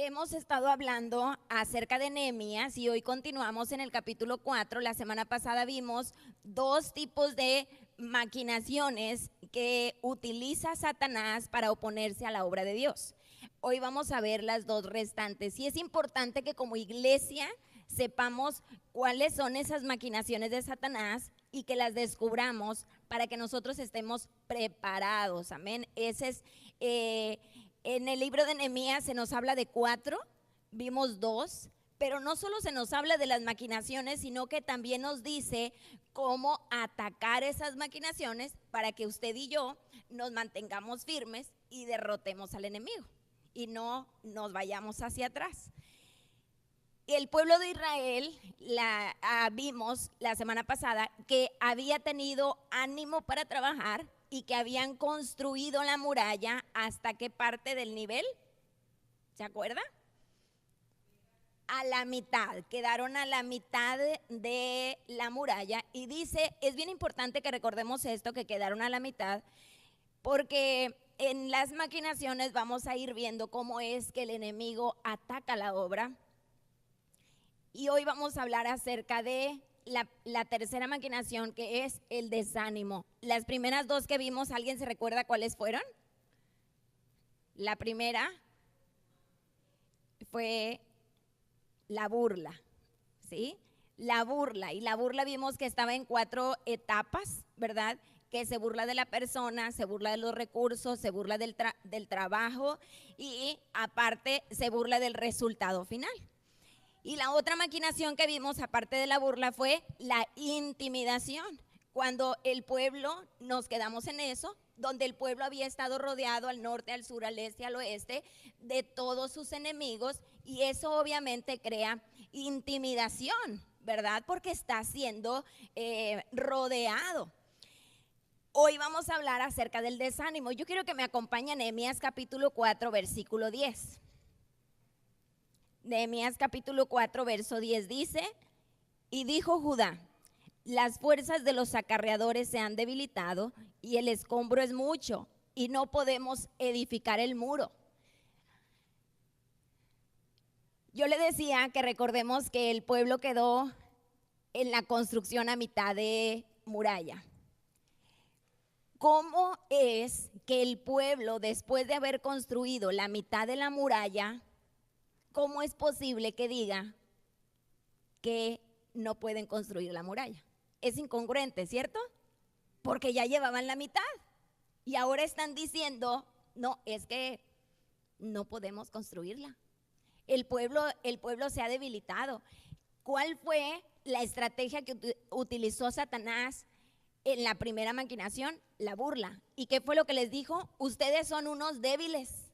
Hemos estado hablando acerca de Nehemías y hoy continuamos en el capítulo 4. La semana pasada vimos dos tipos de maquinaciones que utiliza Satanás para oponerse a la obra de Dios. Hoy vamos a ver las dos restantes y es importante que como iglesia sepamos cuáles son esas maquinaciones de Satanás y que las descubramos para que nosotros estemos preparados. Amén. Ese es... en el libro de Nehemías se nos habla de 4, vimos 2, pero no solo se nos habla de las maquinaciones, sino que también nos dice cómo atacar esas maquinaciones para que usted y yo nos mantengamos firmes y derrotemos al enemigo y no nos vayamos hacia atrás. El pueblo de Israel, vimos la semana pasada que había tenido ánimo para trabajar y que habían construido la muralla hasta qué parte del nivel, ¿se acuerda? A la mitad, quedaron a la mitad de la muralla y dice, es bien importante que recordemos esto, que quedaron a la mitad, porque en las maquinaciones vamos a ir viendo cómo es que el enemigo ataca la obra. Y hoy vamos a hablar acerca de la tercera maquinación, que es el desánimo. Las primeras dos que vimos, ¿alguien se recuerda cuáles fueron? La primera fue la burla, ¿sí? La burla, y la burla vimos que estaba en 4 etapas, ¿verdad? Que se burla de la persona, se burla de los recursos, se burla del trabajo y aparte se burla del resultado final. Y la otra maquinación que vimos, aparte de la burla, fue la intimidación. Cuando el pueblo, nos quedamos en eso, donde el pueblo había estado rodeado al norte, al sur, al este, al oeste, de todos sus enemigos, y eso obviamente crea intimidación, ¿verdad? Porque está siendo rodeado. Hoy vamos a hablar acerca del desánimo. Yo quiero que me acompañe a Nehemías capítulo 4, versículo 10. Nehemías capítulo 4, verso 10 dice, y dijo Judá, las fuerzas de los acarreadores se han debilitado y el escombro es mucho y no podemos edificar el muro. Yo le decía que recordemos que el pueblo quedó en la construcción a mitad de muralla. ¿Cómo es que el pueblo, después de haber construido la mitad de la muralla, cómo es posible que diga que no pueden construir la muralla? Es incongruente, ¿cierto? Porque ya llevaban la mitad y ahora están diciendo, no, es que no podemos construirla. El pueblo se ha debilitado. ¿Cuál fue la estrategia que utilizó Satanás en la primera maquinación? La burla. ¿Y qué fue lo que les dijo? Ustedes son unos débiles.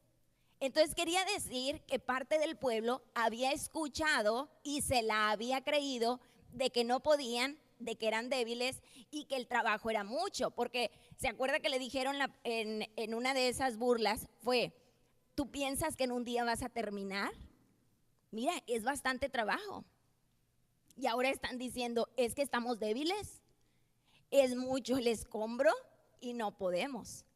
Entonces quería decir que parte del pueblo había escuchado y se la había creído de que no podían, de que eran débiles y que el trabajo era mucho, porque se acuerda que le dijeron en una de esas burlas fue, ¿tú piensas que en un día vas a terminar? Mira, es bastante trabajo. Y ahora están diciendo, es que estamos débiles, es mucho el escombro y no podemos.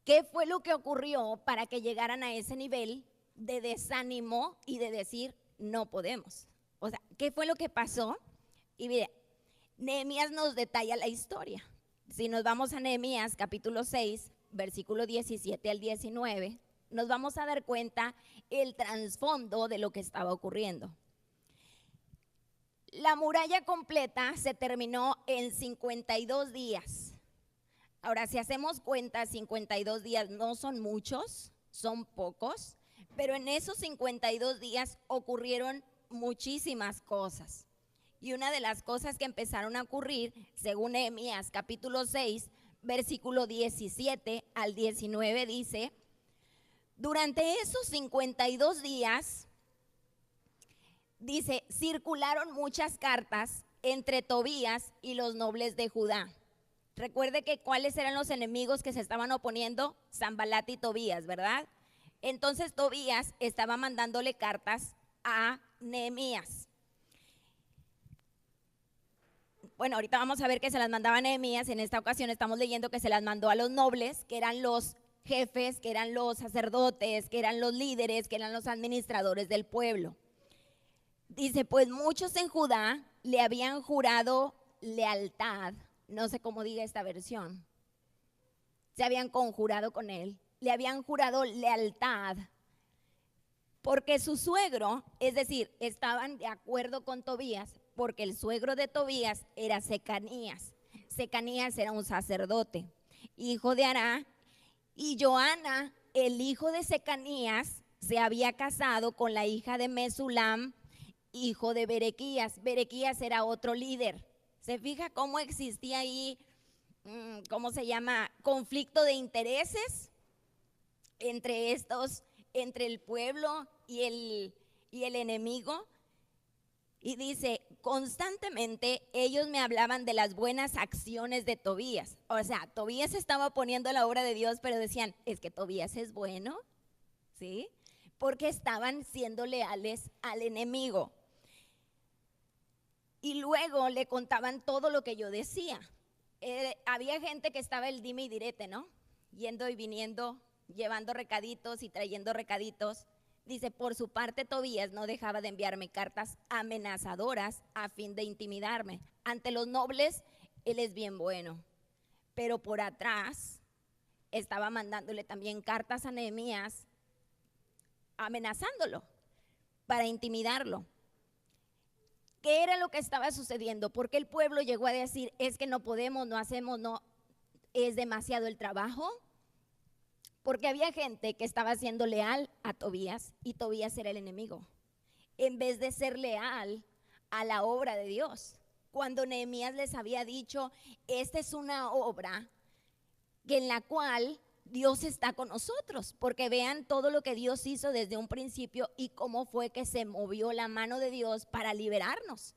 ¿Qué fue lo que ocurrió para que llegaran a ese nivel de desánimo y de decir no podemos? O sea, ¿qué fue lo que pasó? Y mire, Nehemías nos detalla la historia. Si nos vamos a Nehemías capítulo 6, versículo 17 al 19, nos vamos a dar cuenta el trasfondo de lo que estaba ocurriendo. La muralla completa se terminó en 52 días. Ahora, si hacemos cuenta, 52 días no son muchos, son pocos, pero en esos 52 días ocurrieron muchísimas cosas. Y una de las cosas que empezaron a ocurrir, según Nehemías capítulo 6, versículo 17 al 19, dice, durante esos 52 días, dice, circularon muchas cartas entre Tobías y los nobles de Judá. Recuerde que cuáles eran los enemigos que se estaban oponiendo, Sanbalat y Tobías, ¿verdad? Entonces Tobías estaba mandándole cartas a Nehemías. Bueno, ahorita vamos a ver que se las mandaba a Nehemías. En esta ocasión estamos leyendo que se las mandó a los nobles, que eran los jefes, que eran los sacerdotes, que eran los líderes, que eran los administradores del pueblo. Dice, pues muchos en Judá le habían jurado lealtad, no sé cómo diga esta versión, se habían conjurado con él, le habían jurado lealtad, porque su suegro, es decir, estaban de acuerdo con Tobías, porque el suegro de Tobías era Secanías. Secanías era un sacerdote, hijo de Ará, y Joana, el hijo de Secanías, se había casado con la hija de Mesulam, hijo de Berequías. Berequías era otro líder. ¿Se fija cómo existía ahí, cómo se llama, conflicto de intereses entre estos, entre el pueblo y el enemigo? Y dice, constantemente ellos me hablaban de las buenas acciones de Tobías. O sea, Tobías estaba poniendo la obra de Dios, pero decían, es que Tobías es bueno, ¿sí? Porque estaban siendo leales al enemigo. Y luego le contaban todo lo que yo decía. Había gente que estaba el dime y direte, ¿no? Yendo y viniendo, llevando recaditos y trayendo recaditos. Dice, por su parte Tobías no dejaba de enviarme cartas amenazadoras a fin de intimidarme. Ante los nobles, él es bien bueno, pero por atrás estaba mandándole también cartas a Nehemías, amenazándolo para intimidarlo. ¿Qué era lo que estaba sucediendo? Porque el pueblo llegó a decir, es que no podemos, no hacemos, no, es demasiado el trabajo. Porque había gente que estaba siendo leal a Tobías y Tobías era el enemigo, en vez de ser leal a la obra de Dios. Cuando Nehemías les había dicho, esta es una obra en la cual Dios está con nosotros, porque vean todo lo que Dios hizo desde un principio y cómo fue que se movió la mano de Dios para liberarnos.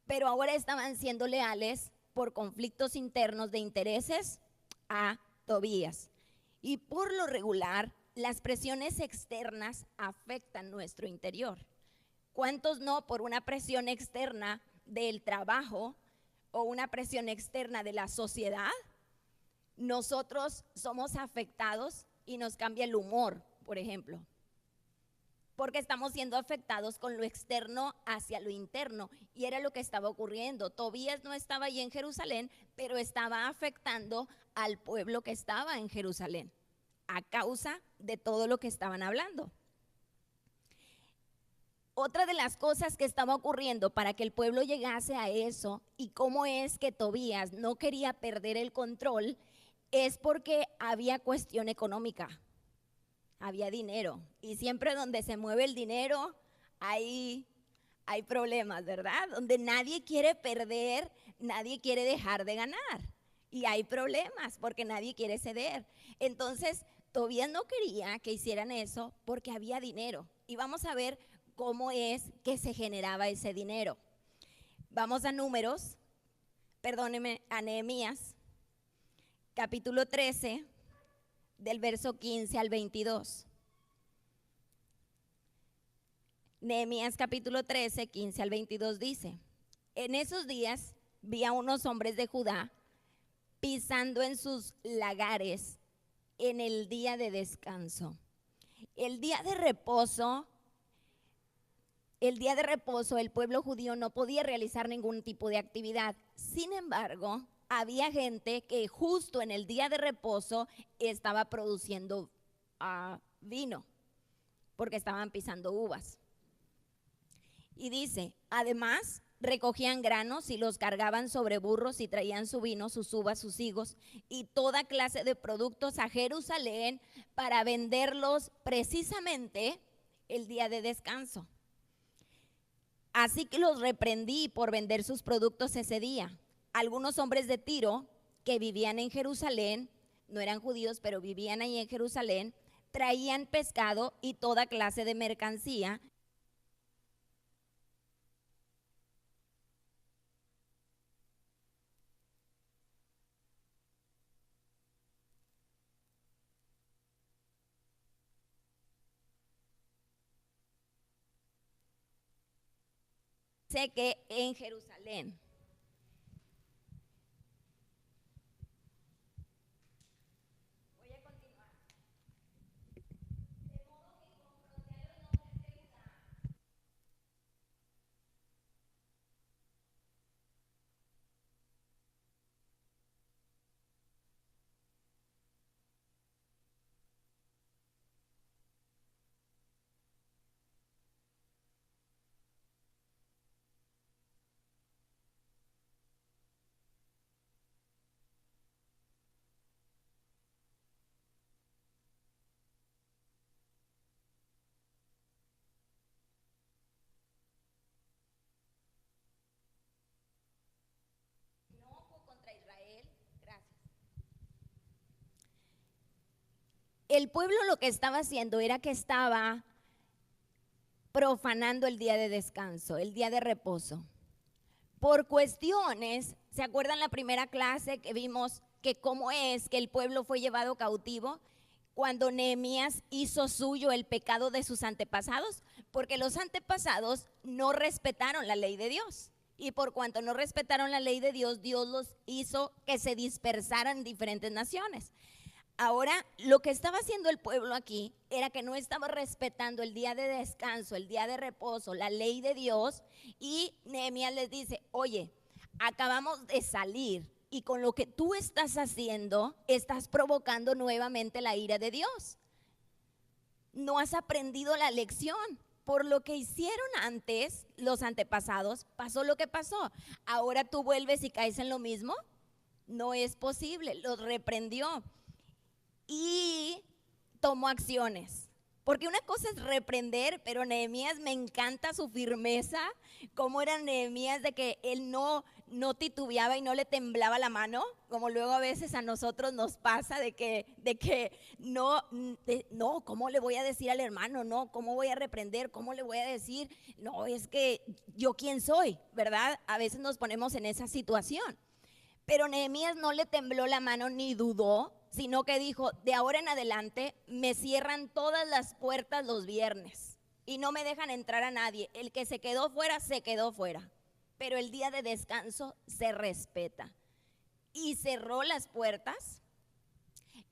Pero ahora estaban siendo leales por conflictos internos de intereses a Tobías. Y por lo regular, las presiones externas afectan nuestro interior. ¿Cuántos no por una presión externa del trabajo o una presión externa de la sociedad, nosotros somos afectados y nos cambia el humor, por ejemplo? Porque estamos siendo afectados con lo externo hacia lo interno. Y era lo que estaba ocurriendo. Tobías no estaba allí en Jerusalén, pero estaba afectando al pueblo que estaba en Jerusalén a causa de todo lo que estaban hablando. Otra de las cosas que estaba ocurriendo para que el pueblo llegase a eso y cómo es que Tobías no quería perder el control es porque había cuestión económica, había dinero, y siempre donde se mueve el dinero hay problemas, ¿verdad? Donde nadie quiere perder, nadie quiere dejar de ganar, y hay problemas porque nadie quiere ceder. Entonces Tobías no quería que hicieran eso porque había dinero, y vamos a ver cómo es que se generaba ese dinero. Vamos a a Nehemías, capítulo 13, del verso 15 al 22. Nehemías capítulo 13, 15 al 22 dice, en esos días vi a unos hombres de Judá pisando en sus lagares en el día de descanso. El día de reposo, el pueblo judío no podía realizar ningún tipo de actividad. Sin embargo, había gente que justo en el día de reposo estaba produciendo vino, porque estaban pisando uvas. Y dice, además recogían granos y los cargaban sobre burros y traían su vino, sus uvas, sus higos y toda clase de productos a Jerusalén para venderlos precisamente el día de descanso. Así que los reprendí por vender sus productos ese día. Algunos hombres de Tiro que vivían en Jerusalén, no eran judíos, pero vivían ahí en Jerusalén, traían pescado y toda clase de mercancía. Sé que en Jerusalén. Voy a continuar. El pueblo lo que estaba haciendo era que estaba profanando el día de descanso, el día de reposo. Por cuestiones, ¿se acuerdan la primera clase que vimos que cómo es que el pueblo fue llevado cautivo? Cuando Nehemías hizo suyo el pecado de sus antepasados, porque los antepasados no respetaron la ley de Dios. Y por cuanto no respetaron la ley de Dios, Dios los hizo que se dispersaran en diferentes naciones. Ahora, lo que estaba haciendo el pueblo aquí era que no estaba respetando el día de descanso, el día de reposo, la ley de Dios. Y Nehemías les dice, oye, acabamos de salir y con lo que tú estás haciendo, estás provocando nuevamente la ira de Dios. No has aprendido la lección. Por lo que hicieron antes los antepasados, pasó lo que pasó. Ahora tú vuelves y caes en lo mismo. No es posible. Los reprendió y tomó acciones. Porque una cosa es reprender, pero Nehemías, me encanta su firmeza, cómo era Nehemías de que él no titubeaba y no le temblaba la mano, como luego a veces a nosotros nos pasa de que no, ¿cómo le voy a decir al hermano? No, ¿cómo voy a reprender? ¿Cómo le voy a decir? No, es que yo quién soy, ¿verdad? A veces nos ponemos en esa situación. Pero Nehemías no le tembló la mano ni dudó, sino que dijo, de ahora en adelante me cierran todas las puertas los viernes y no me dejan entrar a nadie. El que se quedó fuera, pero el día de descanso se respeta. Y cerró las puertas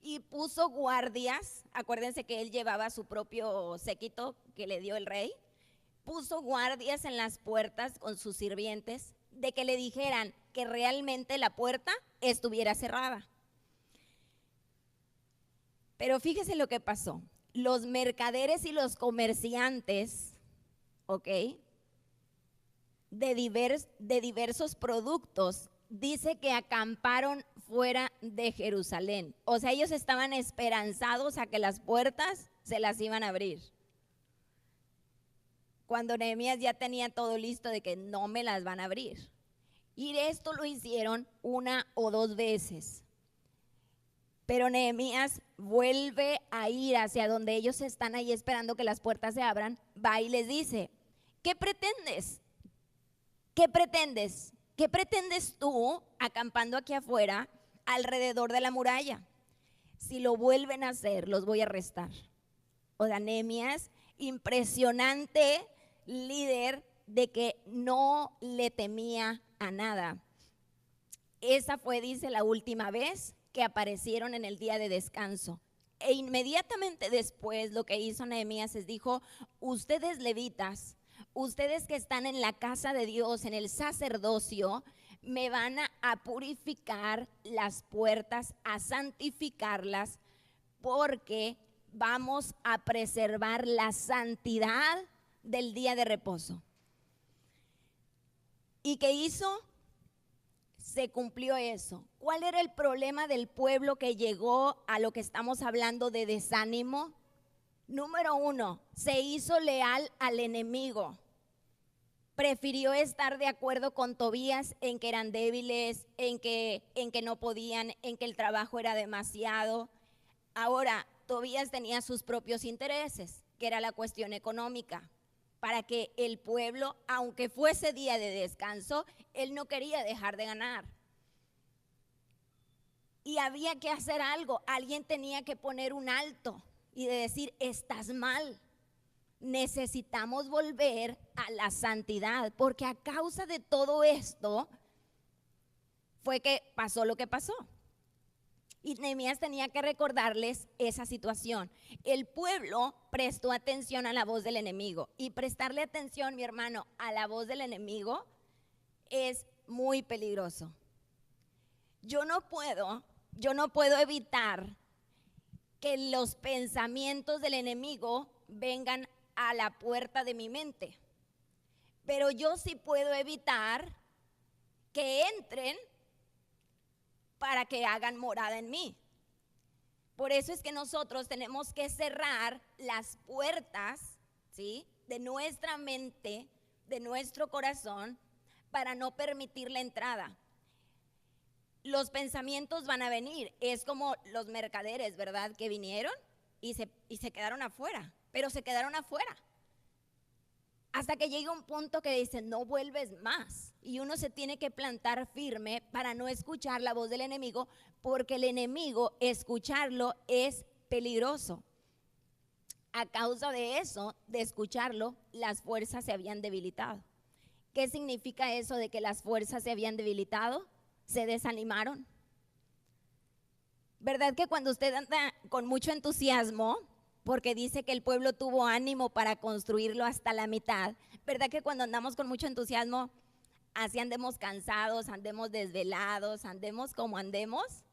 y puso guardias. Acuérdense que él llevaba su propio séquito que le dio el rey. Puso guardias en las puertas con sus sirvientes de que le dijeran que realmente la puerta estuviera cerrada. Pero fíjese lo que pasó. Los mercaderes y los comerciantes, ¿ok?, de diversos productos, dice que acamparon fuera de Jerusalén. O sea, ellos estaban esperanzados a que las puertas se las iban a abrir. Cuando Nehemías ya tenía todo listo de que no me las van a abrir. Y esto lo hicieron una o dos veces. Pero Nehemías vuelve a ir hacia donde ellos están ahí esperando que las puertas se abran. Va y les dice, ¿qué pretendes? ¿Qué pretendes? ¿Qué pretendes tú acampando aquí afuera alrededor de la muralla? Si lo vuelven a hacer, los voy a arrestar. O sea, Nehemías, impresionante líder de que no le temía a nada. Esa fue, dice, la última vez que aparecieron en el día de descanso. E inmediatamente después lo que hizo Nehemías es dijo, ustedes levitas, ustedes que están en la casa de Dios, en el sacerdocio, me van a purificar las puertas, a santificarlas, porque vamos a preservar la santidad del día de reposo. ¿Y qué hizo? Se cumplió eso. ¿Cuál era el problema del pueblo que llegó a lo que estamos hablando de desánimo? Número uno, se hizo leal al enemigo. Prefirió estar de acuerdo con Tobías en que eran débiles, en que no podían, en que el trabajo era demasiado. Ahora, Tobías tenía sus propios intereses, que era la cuestión económica, para que el pueblo, aunque fuese día de descanso, él no quería dejar de ganar. Y había que hacer algo, alguien tenía que poner un alto y de decir, estás mal. Necesitamos volver a la santidad, porque a causa de todo esto fue que pasó lo que pasó. Y Nehemías tenía que recordarles esa situación. El pueblo prestó atención a la voz del enemigo. Y prestarle atención, mi hermano, a la voz del enemigo es muy peligroso. Yo no puedo evitar que los pensamientos del enemigo vengan a la puerta de mi mente. Pero yo sí puedo evitar que entren para que hagan morada en mí. Por eso es que nosotros tenemos que cerrar las puertas, ¿sí?, de nuestra mente, de nuestro corazón, para no permitir la entrada. Los pensamientos van a venir, es como los mercaderes, ¿verdad?, que vinieron y se quedaron afuera, pero se quedaron afuera. Hasta que llega un punto que dice, no vuelves más. Y uno se tiene que plantar firme para no escuchar la voz del enemigo, porque el enemigo, escucharlo es peligroso. A causa de eso, de escucharlo, las fuerzas se habían debilitado. ¿Qué significa eso de que las fuerzas se habían debilitado? Se desanimaron. ¿Verdad que cuando usted anda con mucho entusiasmo, porque dice que el pueblo tuvo ánimo para construirlo hasta la mitad, ¿verdad que cuando andamos con mucho entusiasmo, así andemos cansados, andemos desvelados, andemos como andemos?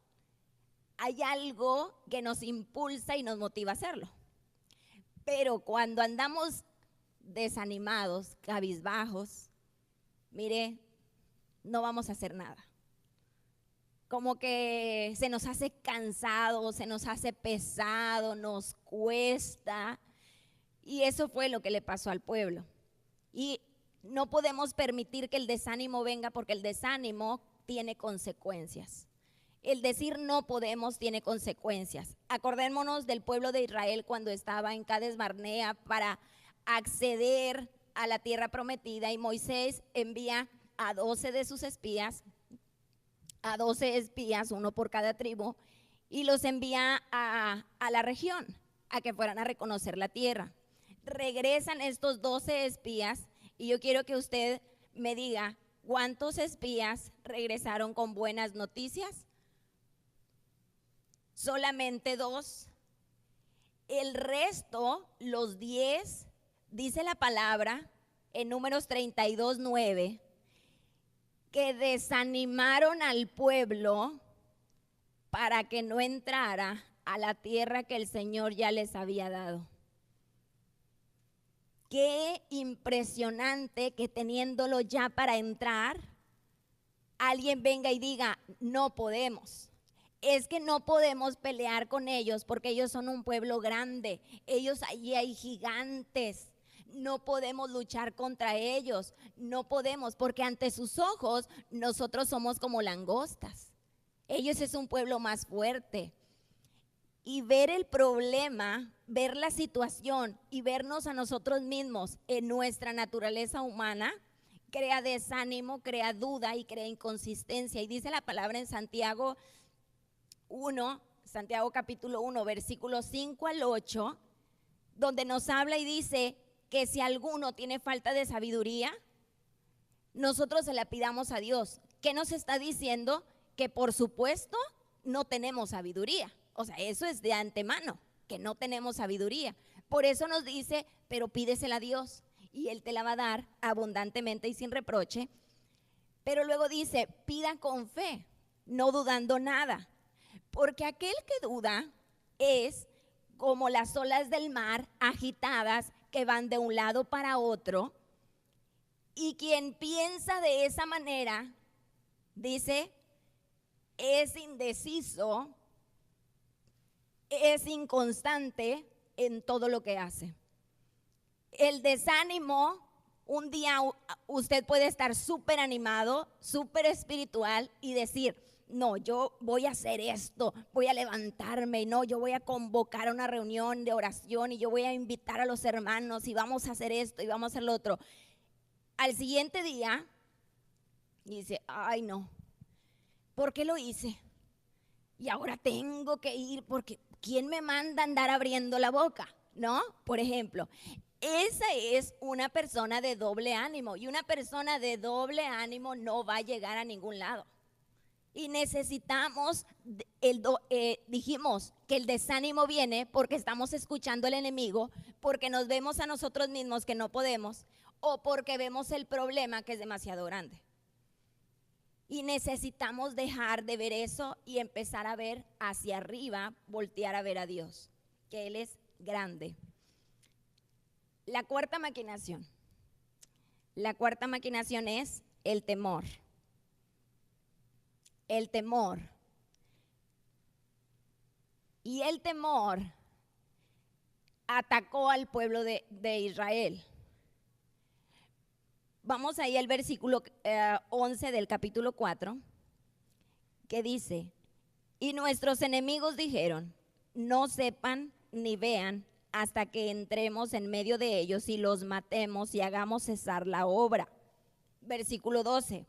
Hay algo que nos impulsa y nos motiva a hacerlo. Pero cuando andamos desanimados, cabizbajos, mire, no vamos a hacer nada. Como que se nos hace cansado, se nos hace pesado, nos cuesta. Y eso fue lo que le pasó al pueblo. Y no podemos permitir que el desánimo venga, porque el desánimo tiene consecuencias. El decir no podemos tiene consecuencias. Acordémonos del pueblo de Israel cuando estaba en Cades Barnea para acceder a la tierra prometida, y Moisés envía a 12 de sus espías, a 12 espías, uno por cada tribu, y los envía a la región a que fueran a reconocer la tierra. Regresan estos 12 espías y yo quiero que usted me diga cuántos espías regresaron con buenas noticias. Solamente 2. El resto, los 10, dice la palabra en Números 32:9, que desanimaron al pueblo para que no entrara a la tierra que el Señor ya les había dado. Qué impresionante que teniéndolo ya para entrar, alguien venga y diga, no podemos. Es que no podemos pelear con ellos porque ellos son un pueblo grande, ellos allí hay gigantes. No podemos luchar contra ellos, no podemos, porque ante sus ojos nosotros somos como langostas. Ellos es un pueblo más fuerte. Y ver el problema, ver la situación y vernos a nosotros mismos en nuestra naturaleza humana, crea desánimo, crea duda y crea inconsistencia. Y dice la palabra en Santiago 1, Santiago capítulo 1, versículos 5 al 8, donde nos habla y dice que si alguno tiene falta de sabiduría, nosotros se la pidamos a Dios. ¿Qué nos está diciendo? Que por supuesto no tenemos sabiduría. O sea, eso es de antemano, que no tenemos sabiduría. Por eso nos dice, pero pídesela a Dios y Él te la va a dar abundantemente y sin reproche. Pero luego dice, pida con fe, no dudando nada. Porque aquel que duda es como las olas del mar agitadas que van de un lado para otro. Y quien piensa de esa manera, dice, es indeciso, es inconstante en todo lo que hace. El desánimo, un día usted puede estar súper animado, súper espiritual y decir, no, yo voy a hacer esto, voy a levantarme, no, yo voy a convocar a una reunión de oración y yo voy a invitar a los hermanos y vamos a hacer esto y vamos a hacer lo otro. Al siguiente día dice, ay no, ¿por qué lo hice? Y ahora tengo que ir porque ¿quién me manda a andar abriendo la boca? ¿No? Por ejemplo, esa es una persona de doble ánimo y una persona de doble ánimo no va a llegar a ningún lado. Y necesitamos, dijimos que el desánimo viene porque estamos escuchando al enemigo, porque nos vemos a nosotros mismos que no podemos o porque vemos el problema que es demasiado grande. Y necesitamos dejar de ver eso y empezar a ver hacia arriba, voltear a ver a Dios, que Él es grande. La cuarta maquinación. La cuarta maquinación es el temor. El temor. Y el temor atacó al pueblo de Israel. Vamos ahí al versículo 11 del capítulo 4, que dice, y nuestros enemigos dijeron, no sepan ni vean hasta que entremos en medio de ellos y los matemos y hagamos cesar la obra. Versículo 12.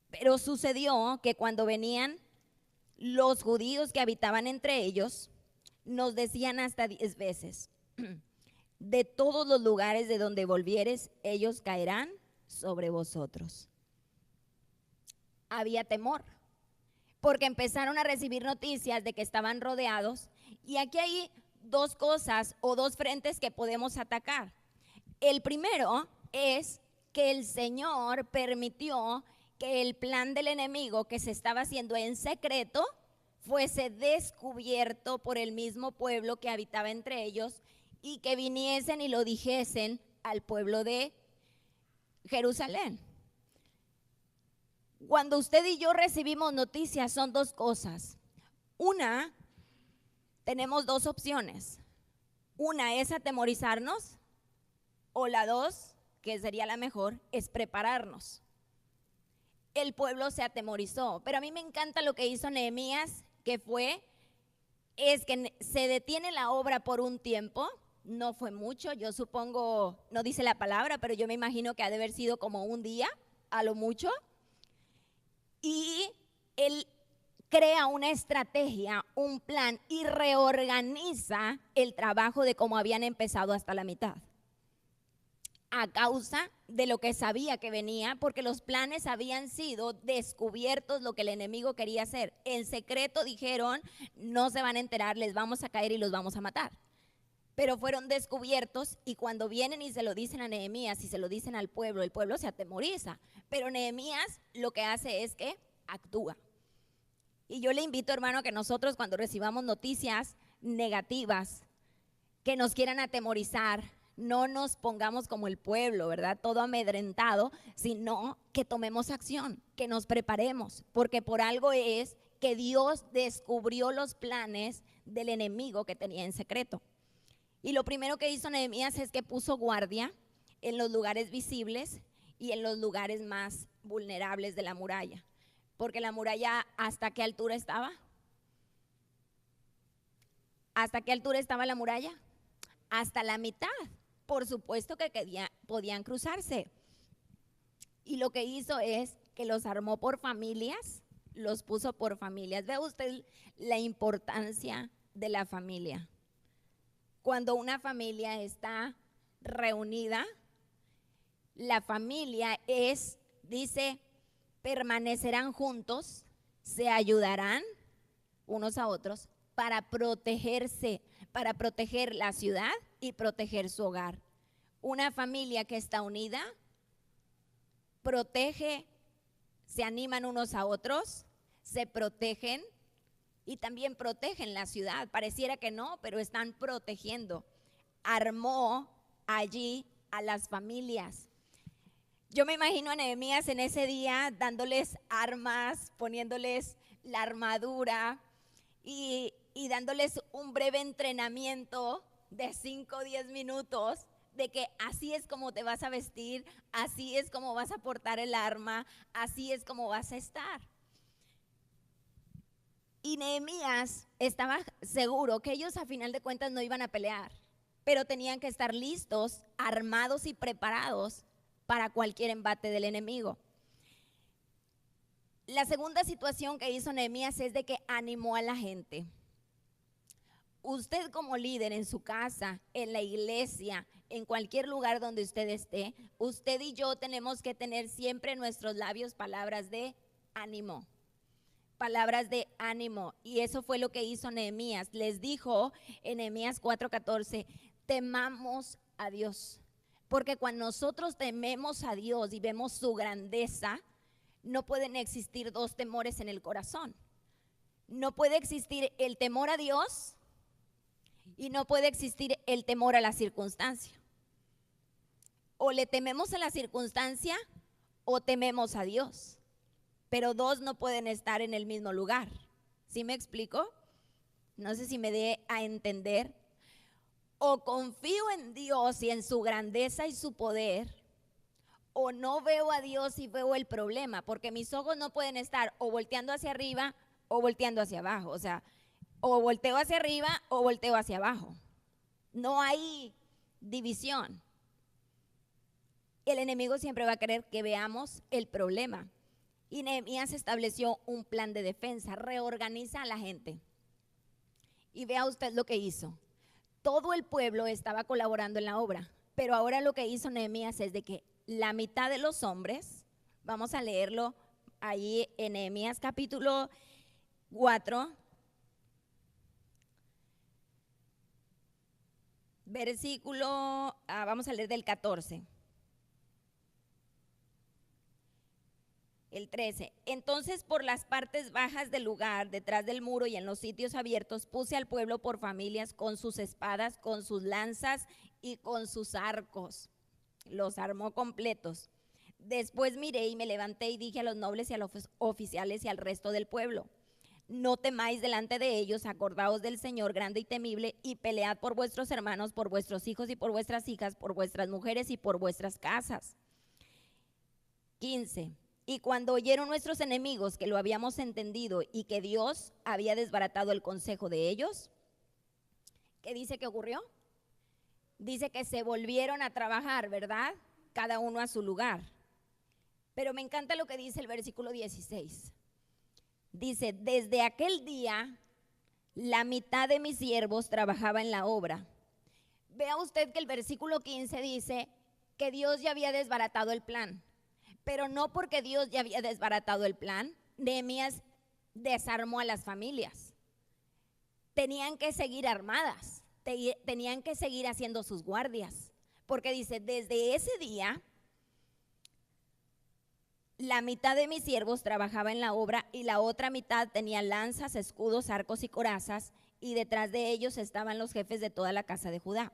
Pero sucedió que cuando venían los judíos que habitaban entre ellos, nos decían hasta 10 veces, de todos los lugares de donde volvieres, ellos caerán sobre vosotros. Había temor, porque empezaron a recibir noticias de que estaban rodeados. Y aquí hay dos cosas o dos frentes que podemos atacar. El primero es que el Señor permitió que el plan del enemigo que se estaba haciendo en secreto fuese descubierto por el mismo pueblo que habitaba entre ellos y que viniesen y lo dijesen al pueblo de Jerusalén. Cuando usted y yo recibimos noticias son dos cosas. Una, tenemos dos opciones. Una es atemorizarnos o la dos, que sería la mejor, es prepararnos. El pueblo se atemorizó, pero a mí me encanta lo que hizo Nehemías, que es que se detiene la obra por un tiempo. No fue mucho, yo supongo, no dice la palabra, pero yo me imagino que ha de haber sido como un día, a lo mucho. Y él crea una estrategia, un plan y reorganiza el trabajo de cómo habían empezado hasta la mitad. A causa de lo que sabía que venía, porque los planes habían sido descubiertos, lo que el enemigo quería hacer. En secreto dijeron, no se van a enterar, les vamos a caer y los vamos a matar. Pero fueron descubiertos y cuando vienen y se lo dicen a Nehemías y se lo dicen al pueblo, el pueblo se atemoriza. Pero Nehemías lo que hace es que actúa. Y yo le invito, hermano, a que nosotros cuando recibamos noticias negativas que nos quieran atemorizar, no nos pongamos como el pueblo, ¿verdad? Todo amedrentado, sino que tomemos acción, que nos preparemos, porque por algo es que Dios descubrió los planes del enemigo que tenía en secreto. Y lo primero que hizo Nehemías es que puso guardia en los lugares visibles y en los lugares más vulnerables de la muralla. Porque la muralla, ¿hasta qué altura estaba? ¿Hasta qué altura estaba la muralla? Hasta la mitad. Por supuesto que podían cruzarse. Y lo que hizo es que los armó por familias, los puso por familias. ¿Ve usted la importancia de la familia? Cuando una familia está reunida, la familia dice, permanecerán juntos, se ayudarán unos a otros para protegerse, para proteger la ciudad y proteger su hogar. Una familia que está unida, protege, se animan unos a otros, se protegen y también protegen la ciudad. Pareciera que no, pero están protegiendo. Armó allí a las familias. Yo me imagino a Nehemías en ese día dándoles armas, poniéndoles la armadura y dándoles un breve entrenamiento de 5 o 10 minutos de que así es como te vas a vestir, así es como vas a portar el arma, así es como vas a estar. Y Nehemías estaba seguro que ellos a final de cuentas no iban a pelear, pero tenían que estar listos, armados y preparados para cualquier embate del enemigo. La segunda situación que hizo Nehemías es de que animó a la gente. Usted como líder en su casa, en la iglesia, en cualquier lugar donde usted esté, usted y yo tenemos que tener siempre en nuestros labios palabras de ánimo. Palabras de ánimo. Y eso fue lo que hizo Nehemías. Les dijo en Nehemías 4:14, temamos a Dios. Porque cuando nosotros tememos a Dios y vemos su grandeza, no pueden existir dos temores en el corazón. No puede existir el temor a Dios y no puede existir el temor a la circunstancia. O le tememos a la circunstancia o tememos a Dios. Pero dos no pueden estar en el mismo lugar. ¿Sí me explico? No sé si me dé a entender. O confío en Dios y en su grandeza y su poder, o no veo a Dios y veo el problema, porque mis ojos no pueden estar o volteando hacia arriba o volteando hacia abajo. O sea, O volteo hacia arriba o volteo hacia abajo. No hay división. El enemigo siempre va a querer que veamos el problema. Y Nehemías estableció un plan de defensa, reorganiza a la gente. Y vea usted lo que hizo. Todo el pueblo estaba colaborando en la obra, pero ahora lo que hizo Nehemías es de que la mitad de los hombres, vamos a leerlo ahí en Nehemías capítulo 4, versículo, vamos a leer del 14. El 13. Entonces por las partes bajas del lugar, detrás del muro y en los sitios abiertos, puse al pueblo por familias con sus espadas, con sus lanzas y con sus arcos. Los armó completos. Después miré y me levanté y dije a los nobles y a los oficiales y al resto del pueblo: no temáis delante de ellos, acordaos del Señor grande y temible, y pelead por vuestros hermanos, por vuestros hijos y por vuestras hijas, por vuestras mujeres y por vuestras casas. 15. Y cuando oyeron nuestros enemigos que lo habíamos entendido y que Dios había desbaratado el consejo de ellos, ¿qué dice que ocurrió? Dice que se volvieron a trabajar, ¿verdad? Cada uno a su lugar. Pero me encanta lo que dice el versículo 16. Dice: desde aquel día la mitad de mis siervos trabajaba en la obra. Vea usted que el versículo 15 dice que Dios ya había desbaratado el plan. Pero no porque Dios ya había desbaratado el plan, Nehemías desarmó a las familias. Tenían que seguir armadas, tenían que seguir haciendo sus guardias. Porque dice, desde ese día, la mitad de mis siervos trabajaba en la obra y la otra mitad tenía lanzas, escudos, arcos y corazas, y detrás de ellos estaban los jefes de toda la casa de Judá.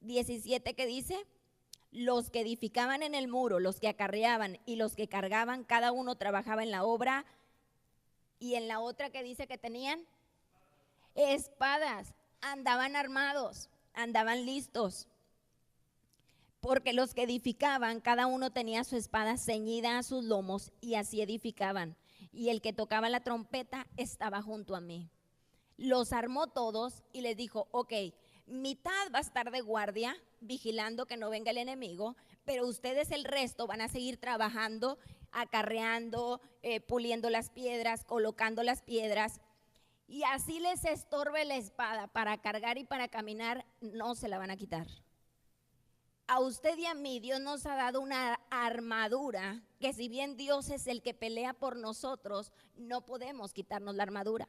17, ¿qué dice? Los que edificaban en el muro, los que acarreaban y los que cargaban, cada uno trabajaba en la obra. Y en la otra, que dice que tenían espadas, andaban armados, andaban listos. Porque los que edificaban, cada uno tenía su espada ceñida a sus lomos y así edificaban. Y el que tocaba la trompeta estaba junto a mí. Los armó todos y les dijo: ok, mitad va a estar de guardia, vigilando que no venga el enemigo, pero ustedes el resto van a seguir trabajando, acarreando, puliendo las piedras, colocando las piedras, y así les estorbe la espada para cargar y para caminar, no se la van a quitar. A usted y a mí Dios nos ha dado una armadura que, si bien Dios es el que pelea por nosotros, no podemos quitarnos la armadura.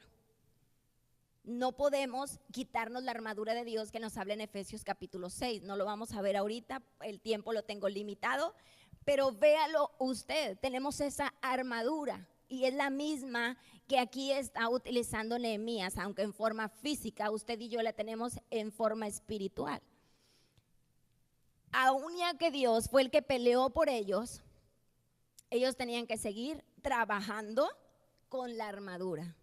No podemos quitarnos la armadura de Dios que nos habla en Efesios capítulo 6. No lo vamos a ver ahorita, el tiempo lo tengo limitado, pero véalo usted, tenemos esa armadura y es la misma que aquí está utilizando Nehemías, aunque en forma física, usted y yo la tenemos en forma espiritual. Aún ya que Dios fue el que peleó por ellos, ellos tenían que seguir trabajando con la armadura,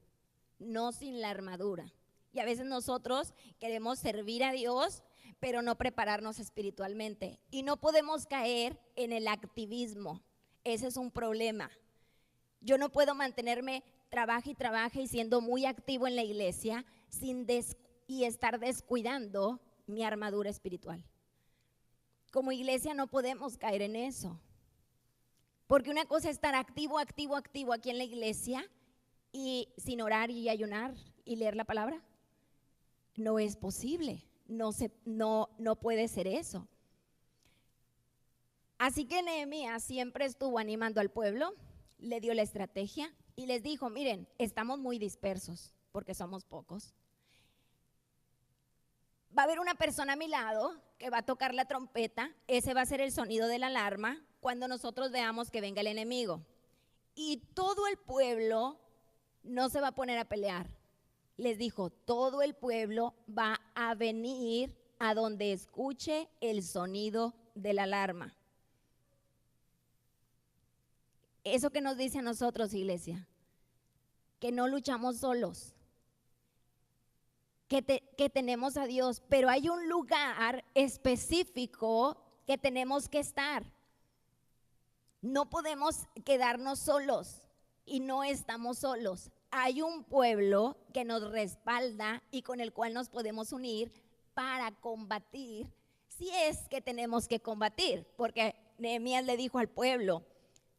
no sin la armadura. Y a veces nosotros queremos servir a Dios, pero no prepararnos espiritualmente. Y no podemos caer en el activismo. Ese es un problema. Yo no puedo mantenerme trabaje y trabaje y siendo muy activo en la iglesia y estar descuidando mi armadura espiritual. Como iglesia no podemos caer en eso. Porque una cosa es estar activo aquí en la iglesia y sin orar y ayunar y leer la palabra. No es posible, no puede ser eso. Así que Nehemías siempre estuvo animando al pueblo, le dio la estrategia y les dijo: miren, estamos muy dispersos porque somos pocos. Va a haber una persona a mi lado que va a tocar la trompeta, ese va a ser el sonido de la alarma cuando nosotros veamos que venga el enemigo. Y todo el pueblo no se va a poner a pelear. Les dijo: todo el pueblo va a venir a donde escuche el sonido de la alarma. Eso que nos dice a nosotros, iglesia, que no luchamos solos, que tenemos a Dios, pero hay un lugar específico que tenemos que estar. No podemos quedarnos solos y no estamos solos. hay un pueblo que nos respalda y con el cual nos podemos unir para combatir, si es que tenemos que combatir, porque Nehemías le dijo al pueblo,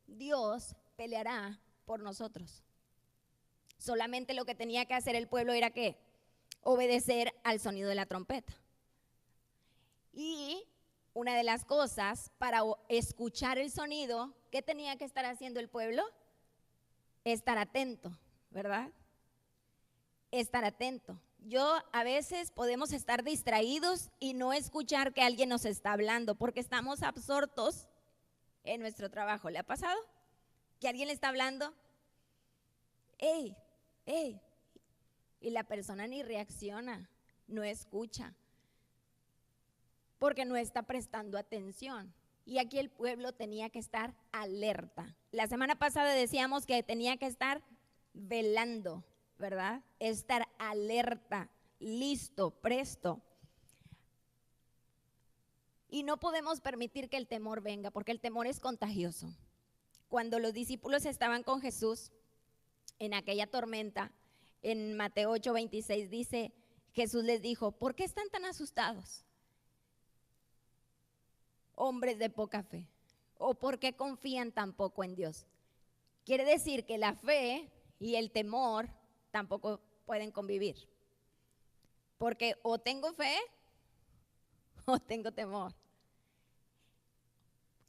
Dios peleará por nosotros. Solamente lo que tenía que hacer el pueblo era ¿qué? Obedecer al sonido de la trompeta. Y una de las cosas para escuchar el sonido, ¿qué tenía que estar haciendo el pueblo? Estar atento, ¿verdad? Estar atento. A veces podemos estar distraídos y no escuchar que alguien nos está hablando porque estamos absortos en nuestro trabajo. ¿Le ha pasado? Que alguien le está hablando, ¡ey! ¡Ey! Y la persona ni reacciona, no escucha, porque no está prestando atención. Y aquí el pueblo tenía que estar alerta. La semana pasada decíamos que tenía que estar velando, ¿verdad? Estar alerta, listo, presto. Y no podemos permitir que el temor venga, porque el temor es contagioso. Cuando los discípulos estaban con Jesús en aquella tormenta, en Mateo 8:26 dice, Jesús les dijo, ¿por qué están tan asustados? Hombres de poca fe. ¿O por qué confían tan poco en Dios? Quiere decir que la fe y el temor tampoco pueden convivir. Porque o tengo fe o tengo temor.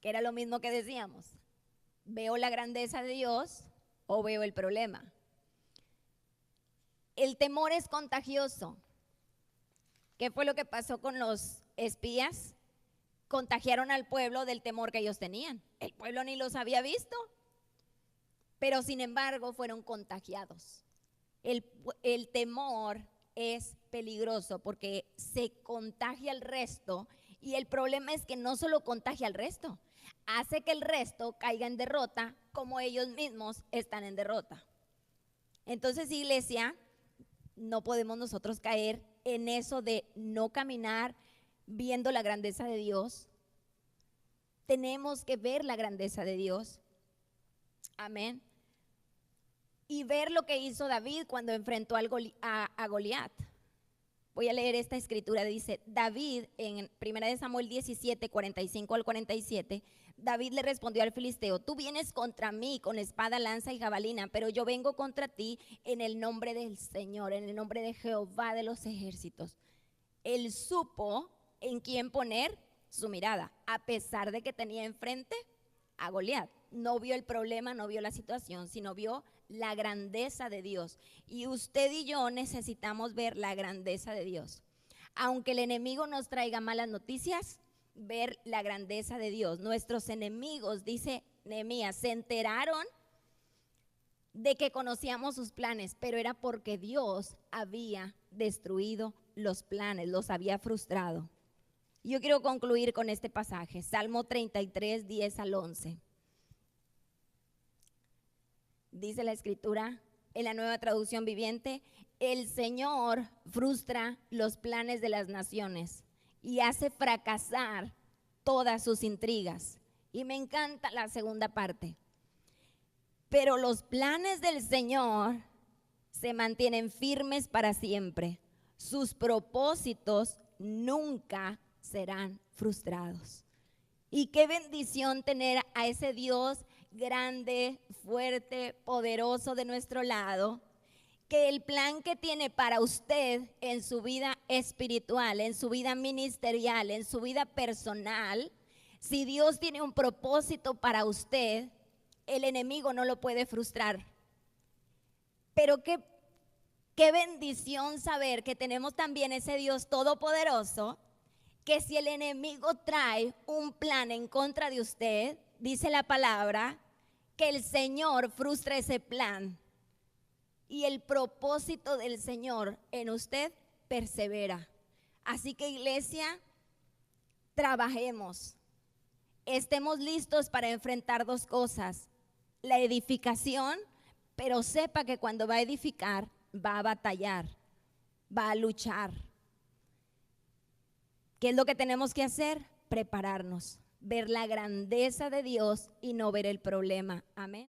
Que era lo mismo que decíamos. ¿Veo la grandeza de Dios o veo el problema? El temor es contagioso. ¿Qué fue lo que pasó con los espías? Contagiaron al pueblo del temor que ellos tenían. El pueblo ni los había visto, pero sin embargo fueron contagiados. El temor es peligroso porque se contagia al resto y el problema es que no solo contagia al resto, hace que el resto caiga en derrota como ellos mismos están en derrota. Entonces, iglesia, no podemos nosotros caer en eso de no caminar viendo la grandeza de Dios. Tenemos que ver la grandeza de Dios. Amén. Y ver lo que hizo David cuando enfrentó a Goliat. Voy a leer esta escritura, dice David en 1 Samuel 17, 45 al 47, David le respondió al filisteo, tú vienes contra mí con espada, lanza y jabalina, pero yo vengo contra ti en el nombre del Señor, en el nombre de Jehová de los ejércitos. Él supo en quién poner su mirada, a pesar de que tenía enfrente a Goliat. No vio el problema, no vio la situación, sino vio la grandeza de Dios. Y usted y yo necesitamos ver la grandeza de Dios. Aunque el enemigo nos traiga malas noticias, ver la grandeza de Dios. Nuestros enemigos, dice Nehemías, se enteraron de que conocíamos sus planes, pero era porque Dios había destruido los planes, los había frustrado. Yo quiero concluir con este pasaje, Salmo 33, 10 al 11. Dice la escritura en la Nueva Traducción Viviente, el Señor frustra los planes de las naciones y hace fracasar todas sus intrigas. Y me encanta la segunda parte. Pero los planes del Señor se mantienen firmes para siempre. Sus propósitos nunca serán frustrados. Y qué bendición tener a ese Dios grande, fuerte, poderoso de nuestro lado, que el plan que tiene para usted en su vida espiritual, en su vida ministerial, en su vida personal, si Dios tiene un propósito para usted, el enemigo no lo puede frustrar. Pero qué bendición saber que tenemos también ese Dios todopoderoso, que si el enemigo trae un plan en contra de usted, dice la palabra, que el Señor frustra ese plan y el propósito del Señor en usted persevera. Así que, iglesia, trabajemos, estemos listos para enfrentar dos cosas, la edificación, pero sepa que cuando va a edificar, va a batallar, va a luchar. ¿Qué es lo que tenemos que hacer? Prepararnos, ver la grandeza de Dios y no ver el problema. Amén.